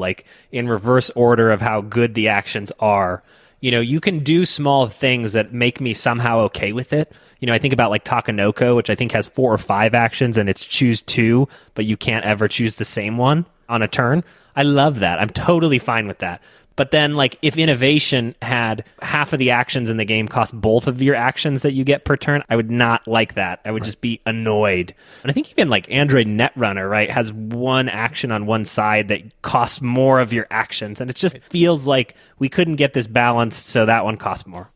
in reverse order of how good the actions are, you can do small things that make me somehow okay with it. I think about Takanoko, which I think has 4 or 5 actions, and it's choose 2, but you can't ever choose the same one on a turn. I love that. I'm totally fine with that. But then, if Innovation had half of the actions in the game cost both of your actions that you get per turn, I would not like that. I would just be annoyed. And I think even Android Netrunner, right, has 1 action on one side that costs more of your actions. And it just feels like we couldn't get this balanced, so that one costs more.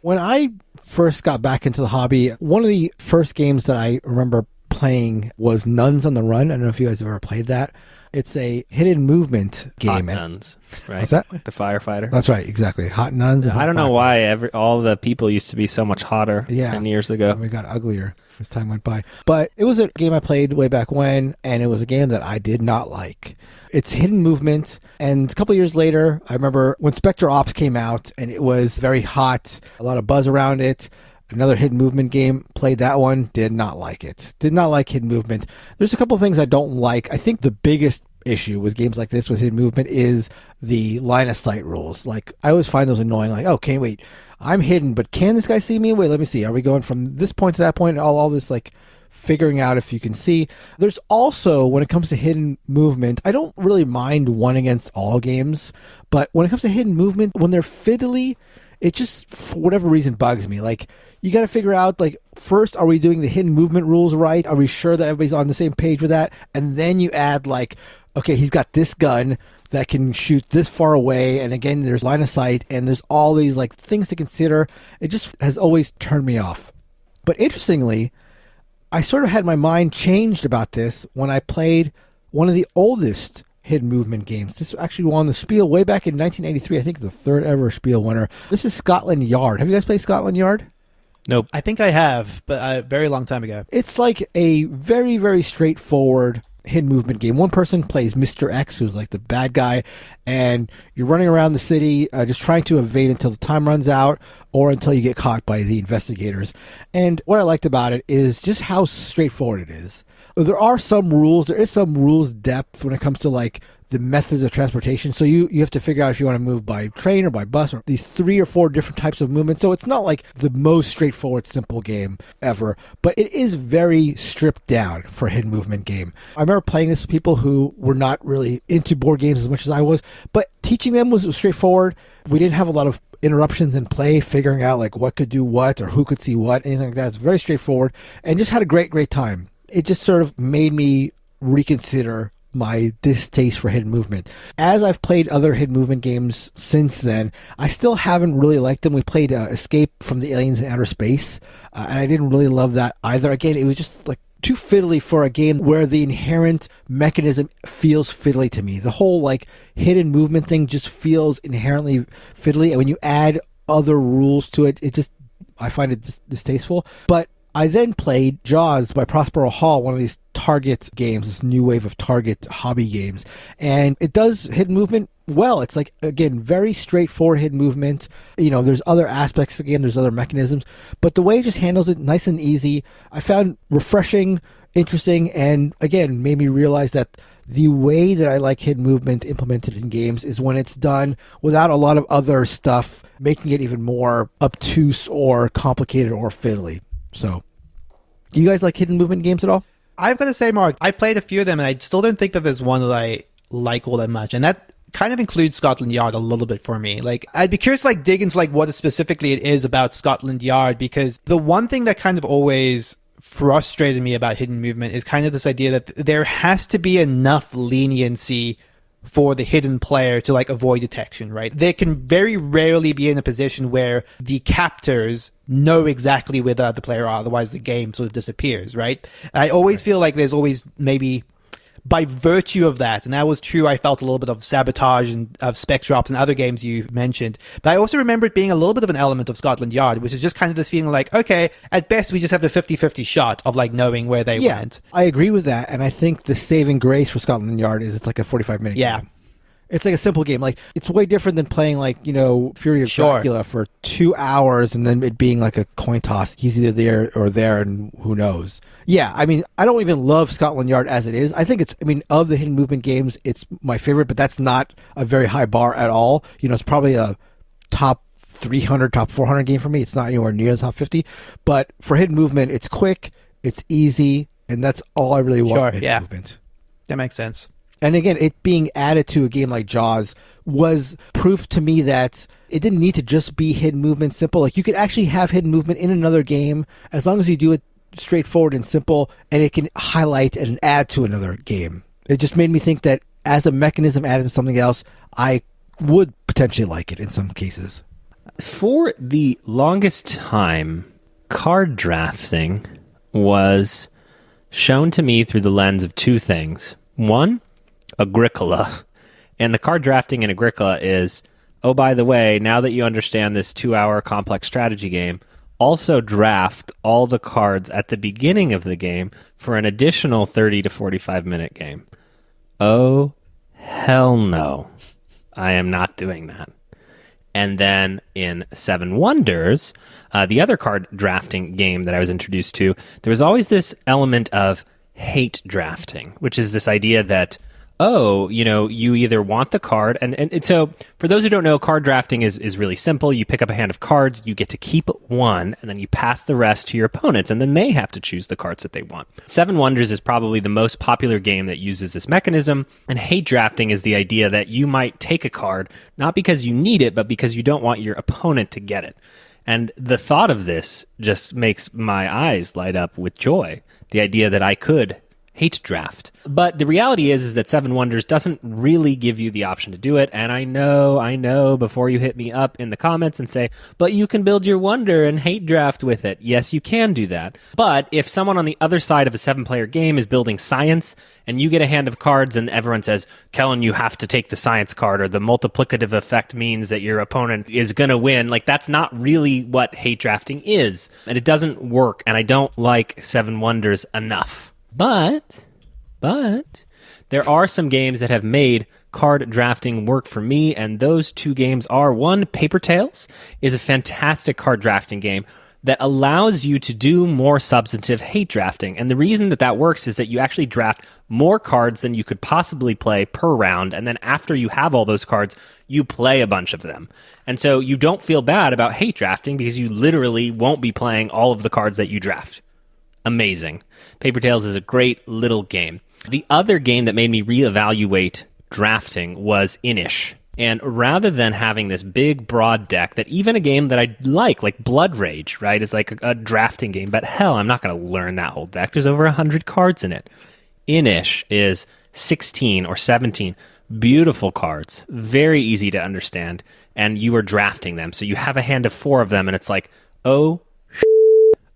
When I first got back into the hobby, one of the first games that I remember playing was Nuns on the Run. I don't know if you guys have ever played that. It's a hidden movement game. Hot Nuns, right? What's that? The firefighter. That's right, exactly. Hot Nuns. And I don't know why all the people used to be so much hotter 10 years ago. We got uglier as time went by. But it was a game I played way back when, and it was a game that I did not like. It's hidden movement, and a couple of years later, I remember when Specter Ops came out, and it was very hot, a lot of buzz around it. Another hidden movement game, played that one, did not like it. Did not like hidden movement. There's a couple of things I don't like. I think the biggest issue with games like this with hidden movement is the line of sight rules. I always find those annoying. Okay, wait, I'm hidden, but can this guy see me? Wait, let me see. Are we going from this point to that point? All this figuring out if you can see. There's also, when it comes to hidden movement, I don't really mind one against all games, but when it comes to hidden movement, when they're fiddly, it just, for whatever reason, bugs me. You got to figure out, first, are we doing the hidden movement rules right? Are we sure that everybody's on the same page with that? And then you add, okay, he's got this gun that can shoot this far away, and again, there's line of sight, and there's all these, things to consider. It just has always turned me off. But interestingly, I sort of had my mind changed about this when I played one of the oldest hidden movement games. This actually won the Spiel way back in 1983. I think the 3rd ever Spiel winner. This is Scotland Yard. Have you guys played Scotland Yard? Nope. I think I have, but a very long time ago. It's a very, very straightforward hidden movement game. One person plays Mr. X, who's the bad guy, and you're running around the city just trying to evade until the time runs out or until you get caught by the investigators. And what I liked about it is just how straightforward it is. There are some rules. There is some rules depth when it comes to the methods of transportation. So you have to figure out if you want to move by train or by bus, or these 3 or 4 different types of movement. So it's not the most straightforward, simple game ever, but it is very stripped down for a hidden movement game. I remember playing this with people who were not really into board games as much as I was, but teaching them was straightforward. We didn't have a lot of interruptions in play, figuring out what could do what or who could see what, anything like that. It's very straightforward, and just had a great, great time. It just sort of made me reconsider my distaste for hidden movement. As I've played other hidden movement games since then, I still haven't really liked them. We played Escape from the Aliens in Outer Space, and I didn't really love that either. Again, it was just like too fiddly for a game where the inherent mechanism feels fiddly to me. The whole like hidden movement thing just feels inherently fiddly, and when you add other rules to it, I find it distasteful. But I then played Jaws by Prospero Hall, one of these Target games, this new wave of Target hobby games. And it does hidden movement well. It's like, again, very straightforward hidden movement. There's other aspects to the game, there's other mechanisms, but the way it just handles it nice and easy, I found refreshing, interesting, and again, made me realize that the way that I like hidden movement implemented in games is when it's done without a lot of other stuff, making it even more obtuse or complicated or fiddly. So, you guys like hidden movement games at all? I've got to say, Mark, I played a few of them, and I still don't think that there's one that I like all that much. And that kind of includes Scotland Yard a little bit for me. Like, I'd be curious to dig into what specifically it is about Scotland Yard, because the one thing that kind of always frustrated me about hidden movement is kind of this idea that there has to be enough leniency for the hidden player to avoid detection, right? They can very rarely be in a position where the captors know exactly where the other player are, otherwise the game sort of disappears, right? I always feel like there's always maybe by virtue of that, and that was true, I felt a little bit of sabotage and of Specter and other games you've mentioned, but I also remember it being a little bit of an element of Scotland Yard, which is just kind of this feeling okay, at best we just have the 50-50 shot of knowing where they went. I agree with that, and I think the saving grace for Scotland Yard is it's like a 45-minute game. It's like a simple game. It's way different than playing Fury of Dracula for 2 hours and then it being like a coin toss. He's either there or there and who knows. Yeah, I mean, I don't even love Scotland Yard as it is. I think of the hidden movement games, it's my favorite, but that's not a very high bar at all. It's probably a top 300, top 400 game for me. It's not anywhere near the top 50. But for hidden movement, it's quick, it's easy, and that's all I really want in hidden movement. That makes sense. And again, it being added to a game like Jaws was proof to me that it didn't need to just be hidden movement simple. You could actually have hidden movement in another game as long as you do it straightforward and simple, and it can highlight and add to another game. It just made me think that as a mechanism added to something else, I would potentially like it in some cases. For the longest time, card drafting was shown to me through the lens of two things. One, Agricola. And the card drafting in Agricola is, oh, by the way, now that you understand this 2-hour complex strategy game, also draft all the cards at the beginning of the game for an additional 30 to 45 minute game. Oh, hell no. I am not doing that. And then in Seven Wonders, the other card drafting game that I was introduced to, there was always this element of hate drafting, which is this idea that, you either want the card, and so for those who don't know, card drafting is really simple. You pick up a hand of cards, you get to keep one, and then you pass the rest to your opponents, and then they have to choose the cards that they want. Seven Wonders is probably the most popular game that uses this mechanism, and hate drafting is the idea that you might take a card, not because you need it, but because you don't want your opponent to get it. And the thought of this just makes my eyes light up with joy. The idea that I could hate draft. But the reality is that Seven Wonders doesn't really give you the option to do it. And I know, before you hit me up in the comments and say, but you can build your wonder and hate draft with it. Yes, you can do that. But if someone on the other side of a 7-player game is building science and you get a hand of cards and everyone says, Kellen, you have to take the science card, or the multiplicative effect means that your opponent is going to win, that's not really what hate drafting is. And it doesn't work. And I don't like Seven Wonders enough. But there are some games that have made card drafting work for me, and those two games are, one, Paper Tales is a fantastic card drafting game that allows you to do more substantive hate drafting. And the reason that works is that you actually draft more cards than you could possibly play per round, and then after you have all those cards, you play a bunch of them. And so you don't feel bad about hate drafting because you literally won't be playing all of the cards that you draft. Amazing. Paper Tales is a great little game. The other game that made me reevaluate drafting was Inish. And rather than having this big, broad deck that even a game that I like Blood Rage, right, is like a drafting game, but hell, I'm not going to learn that whole deck. There's over 100 cards in it. Inish is 16 or 17 beautiful cards, very easy to understand, and you are drafting them. So you have a hand of 4 of them, and it's like, oh,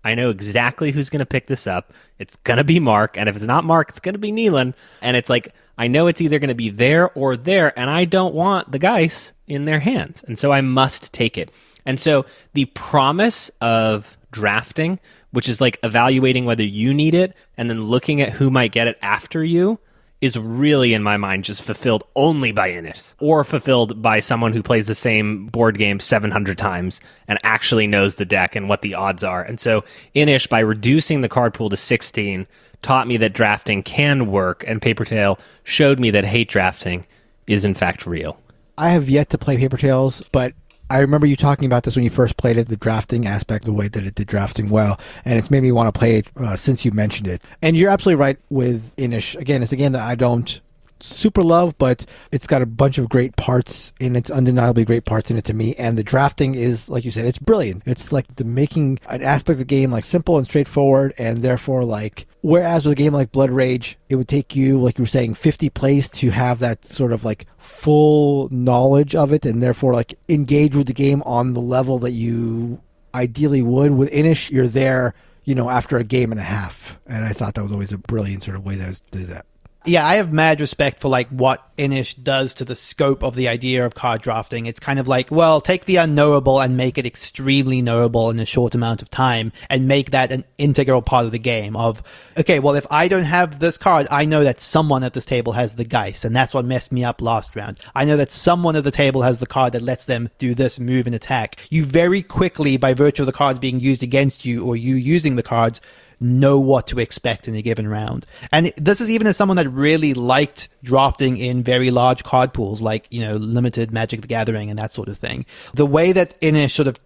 I know exactly who's going to pick this up. It's going to be Mark, and if it's not Mark, it's going to be Neelan. And it's like, I know it's either going to be there or there, and I don't want the dice in their hands. And so I must take it. And so the promise of drafting, which is like evaluating whether you need it and then looking at who might get it after you, is really, in my mind, just fulfilled only by Innis, or fulfilled by someone who plays the same board game 700 times and actually knows the deck and what the odds are. And so Innis, by reducing the card pool to 16, taught me that drafting can work, and Paper Tale showed me that hate drafting is in fact real. I have yet to play Paper Tales, but I remember you talking about this when you first played it, the drafting aspect, the way that it did drafting well, and it's made me want to play it since you mentioned it. And you're absolutely right with Inish. Again, it's a game that I don't super love, but it's got a bunch of great parts in it, undeniably great parts in it to me, and the drafting is, like you said, it's brilliant. It's like the making an aspect of the game like simple and straightforward, and therefore like, whereas with a game like Blood Rage, it would take you, like you were saying, 50 plays to have that sort of like full knowledge of it, and therefore like engage with the game on the level that you ideally would. With Inish, you're there, you know, after a game and a half, and I thought that was always a brilliant sort of way to do that. Yeah, I have mad respect for like what Inish does to the scope of the idea of card drafting. It's kind of like, well, take the unknowable and make it extremely knowable in a short amount of time, and make that an integral part of the game of, okay, well, if I don't have this card, I know that someone at this table has the Geist, and that's what messed me up last round. I know that someone at the table has the card that lets them do this move and attack. You very quickly, by virtue of the cards being used against you or you using the cards, know what to expect in a given round. And this is even as someone that really liked drafting in very large card pools, like, you know, limited Magic the Gathering and that sort of thing. The way that Inish sort of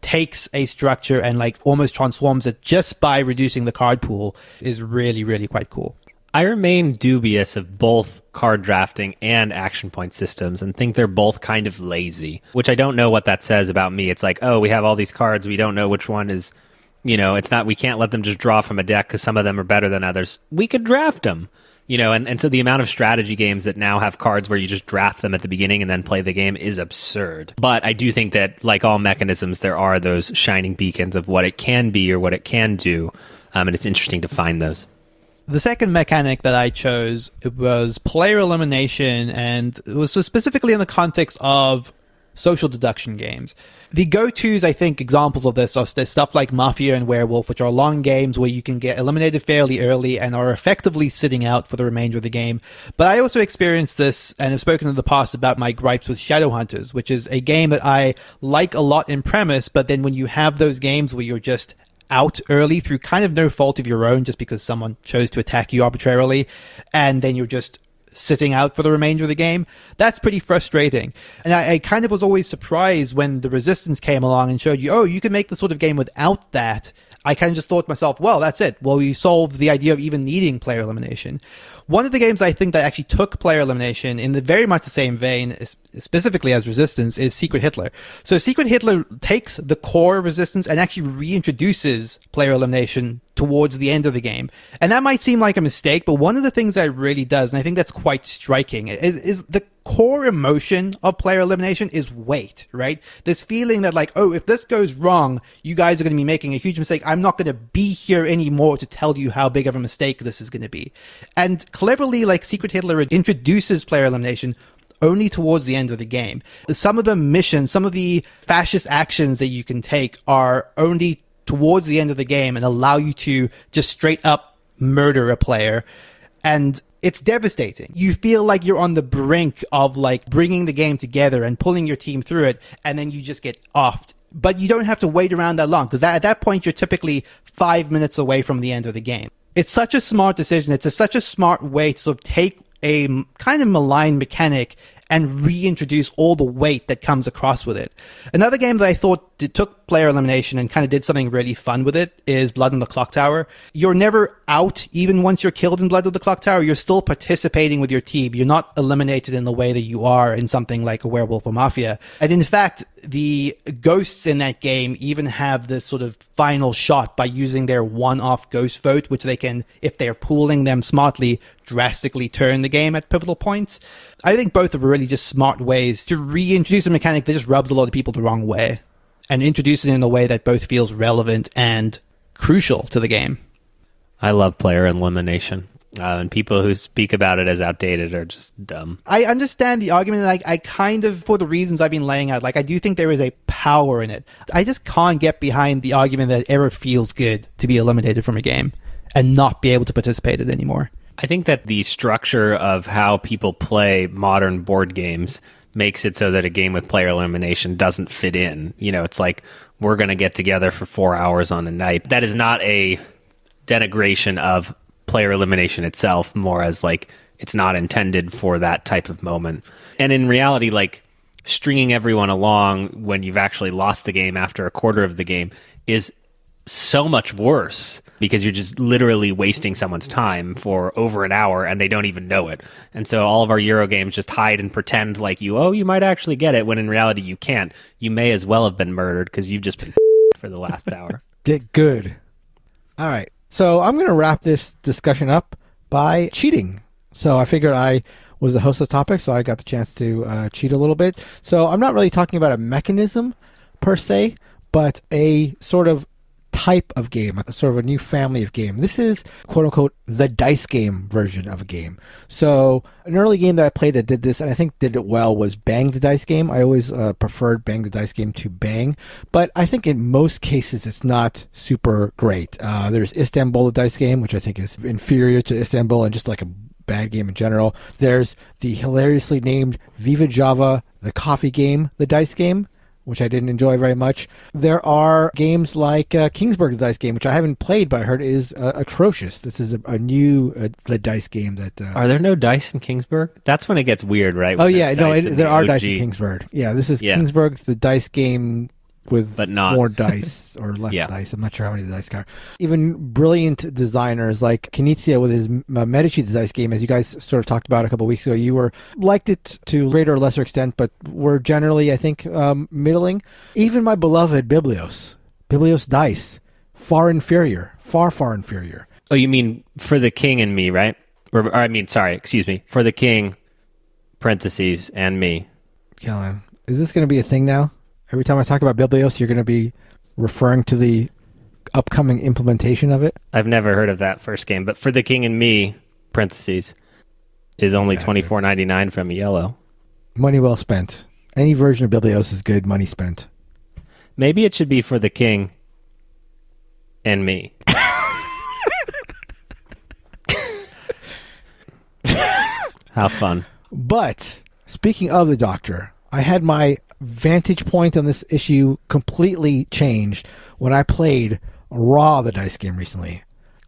takes a structure and like almost transforms it just by reducing the card pool is really, really quite cool. I remain dubious of both card drafting and action point systems, and think they're both kind of lazy, which I don't know what that says about me. It's like, oh, we have all these cards, we don't know which one is, you know, it's not, we can't let them just draw from a deck because some of them are better than others. We could draft them, you know, and so the amount of strategy games that now have cards where you just draft them at the beginning and then play the game is absurd. But I do think that, like all mechanisms, there are those shining beacons of what it can be or what it can do, and it's interesting to find those. The second mechanic that I chose was player elimination, and it was so specifically in the context of social deduction games. The go-tos, I think, examples of this are stuff like Mafia and Werewolf, which are long games where you can get eliminated fairly early and are effectively sitting out for the remainder of the game. But I also experienced this, and have spoken in the past about my gripes with Shadowhunters, which is a game that I like a lot in premise, but then when you have those games where you're just out early through kind of no fault of your own, just because someone chose to attack you arbitrarily, and then you're just sitting out for the remainder of the game, that's pretty frustrating. And I kind of was always surprised when the Resistance came along and showed you, oh, you can make the sort of game without that. I kind of just thought to myself, well, that's it. Well, you solved the idea of even needing player elimination. One of the games I think that actually took player elimination in the very much the same vein, specifically as Resistance, is Secret Hitler. So Secret Hitler takes the core of Resistance and actually reintroduces player elimination towards the end of the game. And that might seem like a mistake, but one of the things that it really does, and I think that's quite striking, is the core emotion of player elimination is weight, right? This feeling that like, oh, if this goes wrong, you guys are going to be making a huge mistake. I'm not going to be here anymore to tell you how big of a mistake this is going to be. And cleverly, like, Secret Hitler introduces player elimination only towards the end of the game. Some of the missions, some of the fascist actions that you can take are only towards the end of the game and allow you to just straight up murder a player. And it's devastating. You feel like you're on the brink of like bringing the game together and pulling your team through it, and then you just get offed. But you don't have to wait around that long, because at that point you're typically 5 minutes away from the end of the game. It's such a smart decision. It's such a smart way to sort of take a kind of malign mechanic and reintroduce all the weight that comes across with it. Another game that I thought took player elimination and kind of did something really fun with it is Blood on the Clocktower. You're never out, even once you're killed in Blood on the Clocktower. You're still participating with your team. You're not eliminated in the way that you are in something like a Werewolf or Mafia. And in fact, the ghosts in that game even have this sort of final shot by using their one-off ghost vote, which they can, if they're pooling them smartly, drastically turn the game at pivotal points. I think both are really just smart ways to reintroduce a mechanic that just rubs a lot of people the wrong way and introduce it in a way that both feels relevant and crucial to the game. I love player elimination. And people who speak about it as outdated are just dumb. I understand the argument, and I kind of, for the reasons I've been laying out, like I do think there is a power in it. I just can't get behind the argument that it ever feels good to be eliminated from a game and not be able to participate in it anymore. I think that the structure of how people play modern board games makes it so that a game with player elimination doesn't fit in. You know, it's like we're going to get together for 4 hours on a night. That is not a denigration of player elimination itself, more as like it's not intended for that type of moment. And in reality, like stringing everyone along when you've actually lost the game after a quarter of the game is so much worse, because you're just literally wasting someone's time for over an hour and they don't even know it. And so all of our Euro games just hide and pretend like you might actually get it, when in reality you can't. You may as well have been murdered because you've just been for the last hour. Get good. All right. So I'm going to wrap this discussion up by cheating. So I figured I was the host of the topic, so I got the chance to cheat a little bit. So I'm not really talking about a mechanism per se, but a sort of type of game, sort of a new family of game. This is, quote unquote, the dice game version of a game. So an early game that I played that did this, and I think did it well, was Bang the Dice Game. I always preferred Bang the Dice Game to Bang, but I think in most cases it's not super great. There's Istanbul the Dice Game, which I think is inferior to Istanbul and just like a bad game in general. There's the hilariously named Viva Java the Coffee Game, the Dice Game, which I didn't enjoy very much. There are games like Kingsburg the Dice Game, which I haven't played, but I heard is atrocious. This is a new the dice game that... Are there no dice in Kingsburg? That's when it gets weird, right? Oh, yeah, no, There there are dice in Kingsburg. Yeah, this is Kingsburg, the dice game with but not more dice or less dice. I'm not sure how many the dice are. Even brilliant designers like Knizia with his Medici the Dice Game, as you guys sort of talked about a couple of weeks ago, you liked it to greater or lesser extent, but were generally, I think, middling. Even my beloved Biblios Dice, far inferior. Oh, you mean For the King and Me, right? For the King, parentheses, and me. Kellen, is this going to be a thing now? Every time I talk about Biblios, you're going to be referring to the upcoming implementation of it? I've never heard of that first game, but For the King and Me, parentheses, is only $24.99 from Yellow. Money well spent. Any version of Biblios is good money spent. Maybe it should be For the King and Me. How fun. But, speaking of the Doctor, I had my vantage point on this issue completely changed when I played Raw the Dice Game recently.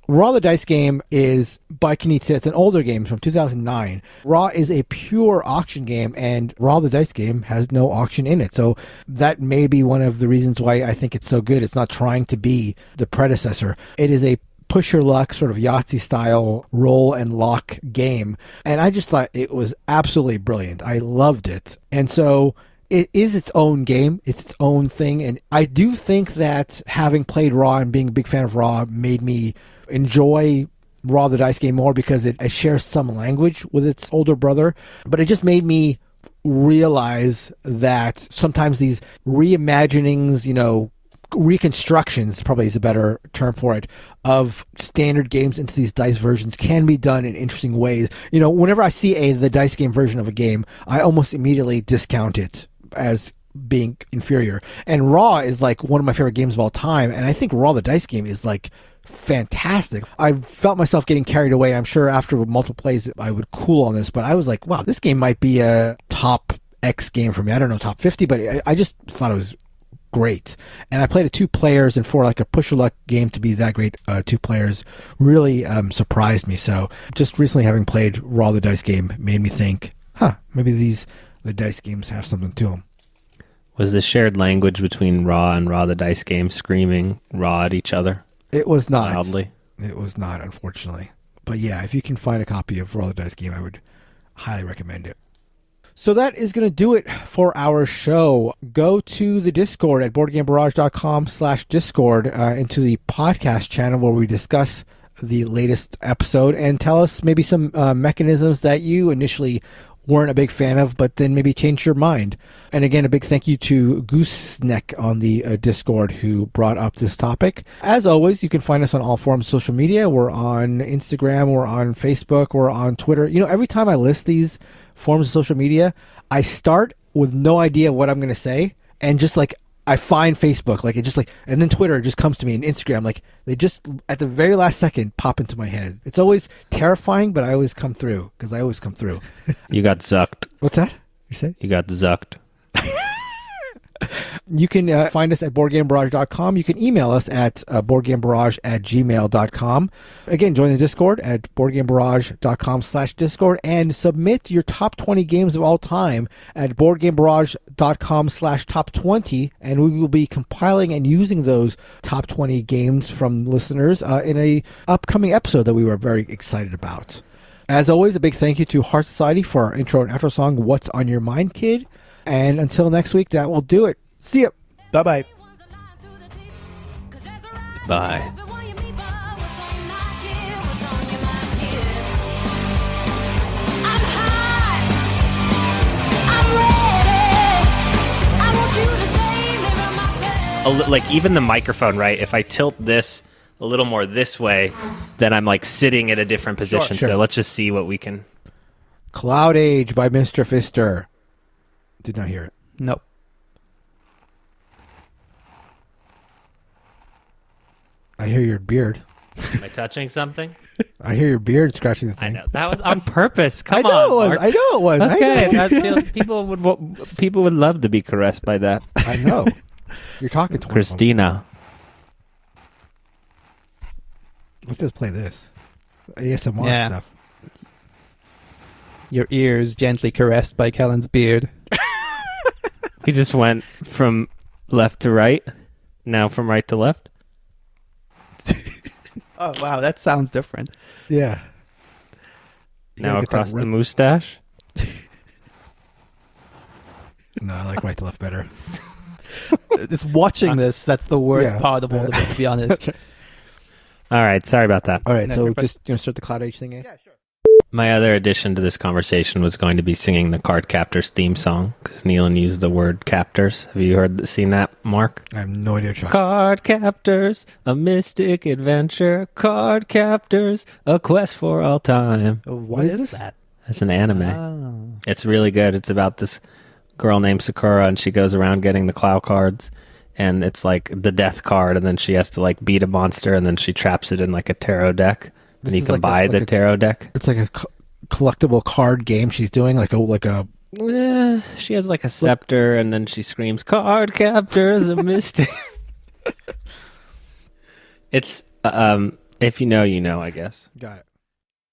Raw the Dice Game is by Knizia. It's an older game from 2009. Raw is a pure auction game, and Raw the Dice Game has no auction in it. So that may be one of the reasons why I think it's so good. It's not trying to be the predecessor. It is a push your luck, sort of Yahtzee style roll and lock game. And I just thought it was absolutely brilliant. I loved it. And so it is its own game. It's its own thing. And I do think that having played Raw and being a big fan of Raw made me enjoy Raw the Dice Game more, because it shares some language with its older brother. But it just made me realize that sometimes these reimaginings, reconstructions probably is a better term for it, of standard games into these dice versions can be done in interesting ways. Whenever I see the dice game version of a game, I almost immediately discount it as being inferior. And Raw is like one of my favorite games of all time, and I think Raw the Dice Game is like fantastic. I felt myself getting carried away. I'm sure after multiple plays I would cool on this, but I was like, wow, this game might be a top X game for me. I don't know, top 50, but I just thought it was great. And I played it 2 players, and for like a push your luck game to be that great, 2 players really surprised me. So just recently having played Raw the Dice Game made me think, maybe the dice games have something to them. Was the shared language between Raw and Raw the Dice Game screaming Raw at each other? It was not. Loudly? It was not, unfortunately. But yeah, if you can find a copy of Raw the Dice Game, I would highly recommend it. So that is going to do it for our show. Go to the Discord at boardgamebarrage.com/Discord into the podcast channel where we discuss the latest episode and tell us maybe some mechanisms that you initially weren't a big fan of, but then maybe changed your mind. And again, a big thank you to Gooseneck on the Discord who brought up this topic. As always, you can find us on all forms of social media. We're on Instagram, we're on Facebook, we're on Twitter. Every time I list these forms of social media, I start with no idea what I'm going to say, and just like I find Facebook, and then Twitter just comes to me, and Instagram, they just at the very last second pop into my head. It's always terrifying, but I always come through because I always come through. You got zucked. What's that? You say? You got zucked. You can find us at BoardGameBarrage.com. You can email us at BoardGameBarrage@gmail.com. Again, join the Discord at BoardGameBarrage.com/Discord and submit your top 20 games of all time at BoardGameBarrage.com/top20, and we will be compiling and using those top 20 games from listeners in a upcoming episode that we were very excited about. As always, a big thank you to Heart Society for our intro and outro song, What's on Your Mind, Kid? And until next week, that will do it. See ya. Bye-bye. Bye. Like even the microphone, right? If I tilt this a little more this way, then I'm like sitting at a different position. Sure. So let's just see what we can. CloudAge by Mr. Fister. Did not hear it. Nope. I hear your beard. Am I touching something? I hear your beard scratching the I thing. know that was on purpose. Come I know on, it was. Mark. I know it was. Okay, I know. people would love to be caressed by that. I know. You're talking to Christina. Let's just play this. ASMR Yeah. stuff. Your ears gently caressed by Kellen's beard. We just went from left to right. Now from right to left. Oh, wow, that sounds different. Yeah. You Now gotta get that across the rip- mustache. No, I like right to left better. Just watching this, that's the worst Yeah. part of all of it, to be honest. All right, sorry about that. All right, No, so you're fine. just start the CloudAge thing in? Yeah, sure. My other addition to this conversation was going to be singing the Card Captors theme song because Nealon used the word captors. Have you seen that, Mark? I have no idea what you're talking Card Captors, a mystic adventure. Card Captors, a quest for all time. What is is this? that? It's an anime. Oh. It's really good. It's about this girl named Sakura, and she goes around getting the Clow cards, and it's like the death card, and then she has to like beat a monster, and then she traps it in like a tarot deck, This and you is can like buy the a tarot deck. It's like a collectible card game she's doing, like a. She has like a scepter, and then she screams, "Card Captors, a mystic." It's if you know, I guess. Got it.